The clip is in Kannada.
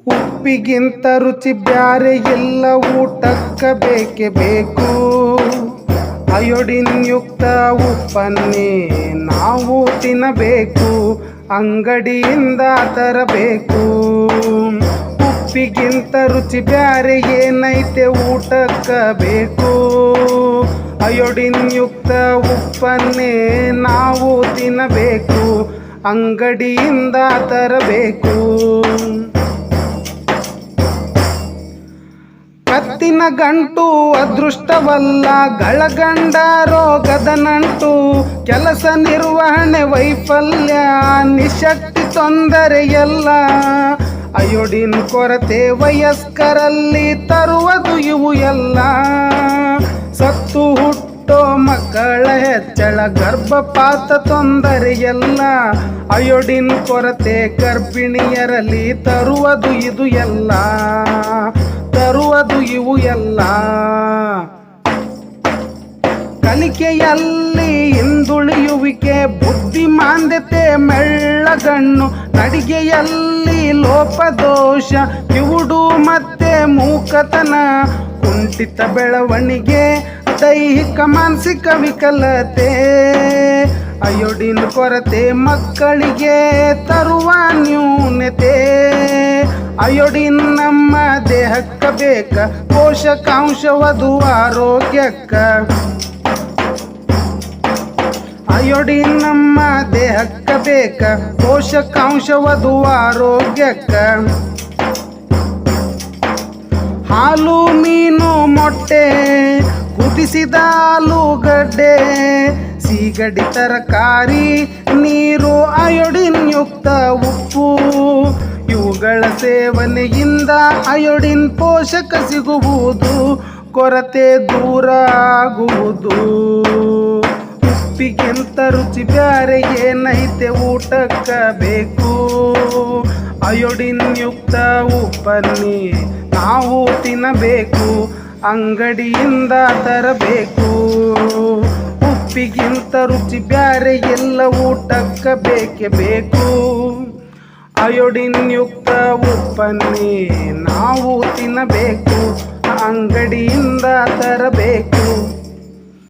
ಉಪ್ಪಿಗಿಂತ ರುಚಿ ಬ್ಯಾರೆ ಎಲ್ಲ ಊಟಕ್ಕ ಬೇಕೇ ಬೇಕು. ಅಯೋಡಿನ್ ಯುಕ್ತ ಉಪ್ಪನ್ನೇ ನಾವು ತಿನ್ನಬೇಕು, ಅಂಗಡಿಯಿಂದ ತರಬೇಕು. ಉಪ್ಪಿಗಿಂತ ರುಚಿ ಬ್ಯಾರೆ ಏನೈತೆ ಊಟಕ್ಕ ಬೇಕು. ಅಯೋಡಿನ್ ಯುಕ್ತ ಉಪ್ಪನ್ನೇ ನಾವು ತಿನ್ನಬೇಕು, ಅಂಗಡಿಯಿಂದ ತರಬೇಕು. ಕತ್ತಿನ ಗಂಟು ಅದೃಷ್ಟವಲ್ಲ, ಗಳಗಂಡ ರೋಗದ ನಂಟು. ಕೆಲಸ ನಿರ್ವಹಣೆ ವೈಫಲ್ಯ, ನಿಶಕ್ತಿ ತೊಂದರೆಯಲ್ಲ. ಅಯೋಡಿನ್ ಕೊರತೆ ವಯಸ್ಕರಲ್ಲಿ ತರುವುದು ಇವು ಎಲ್ಲ. ಸತ್ತು ಹುಟ್ಟೋ ಮಕ್ಕಳ ಹೆಚ್ಚಳ, ಗರ್ಭಪಾತ ತೊಂದರೆಯಲ್ಲ. ಅಯೋಡಿನ್ ಕೊರತೆ ಗರ್ಭಿಣಿಯರಲ್ಲಿ ತರುವುದು ಇದು ಎಲ್ಲ, ತರುವುದು ಇವು ಎಲ್ಲ. ಕಲಿಕೆಯಲ್ಲಿ ಹಿಂದುಳಿಯುವಿಕೆ, ಬುದ್ಧಿಮಾಂದ್ಯತೆ, ಮೆಳ್ಳಗಣ್ಣು, ನಡಿಗೆಯಲ್ಲಿ ಲೋಪದೋಷ, ಕಿವುಡು ಮತ್ತೆ ಮೂಕತನ, ಕುಂಠಿತ ಬೆಳವಣಿಗೆ, ದೈಹಿಕ ಮಾನಸಿಕ ವಿಕಲತೆ. ಅಯೋಡಿನ್ ಕೊರತೆ ಮಕ್ಕಳಿಗೆ ತರುವ ನ್ಯೂನತೆ. ಅಯೋಡಿನ್ ನಮ್ಮ ದೇಹಕ್ಕ ಬೇಕ, ಪೋಷಕಾಂಶವದು ಆರೋಗ್ಯಕ್ಕ. ಅಯೋಡಿನ್ ನಮ್ಮ ದೇಹಕ್ಕ ಬೇಕ, ಪೋಷಕಾಂಶವದು ಆರೋಗ್ಯಕ್ಕ. ಹಾಲು, ಮೀನು, ಮೊಟ್ಟೆ, ಕುದಿಸಿದ ಆಲೂಗಡ್ಡೆ, ಸೀಗಡಿ, ತರಕಾರಿ, ನೀರು, ಅಯೋಡಿನ್ ಯುಕ್ತ ಉಪ್ಪು. ಇವುಗಳ ಸೇವನೆಯಿಂದ ಅಯೋಡಿನ್ ಪೋಷಕ ಸಿಗುವುದು, ಕೊರತೆ ದೂರ ಆಗುವುದು. ಉಪ್ಪಿಗಿಂತ ರುಚಿ ಬ್ಯಾರೆ ಏನೈತೆ ಊಟಕ್ಕ ಬೇಕು. ಅಯೋಡಿನ್ ಯುಕ್ತ ಉಪ್ಪನ್ನೇ ನಾವು ತಿನ್ನಬೇಕು, ಅಂಗಡಿಯಿಂದ ತರಬೇಕು. ಉಪ್ಪಿಗಿಂತ ರುಚಿ ಬ್ಯಾರೆ ಎಲ್ಲ ಊಟಕ್ಕ ಬೇಕೇ ಬೇಕು. ಅಯೋಡಿನ್ ಯುಕ್ತ ಉಪ್ಪನ್ನೇ ನಾವು ತಿನ್ನಬೇಕು, ಅಂಗಡಿಯಿಂದ ತರಬೇಕು.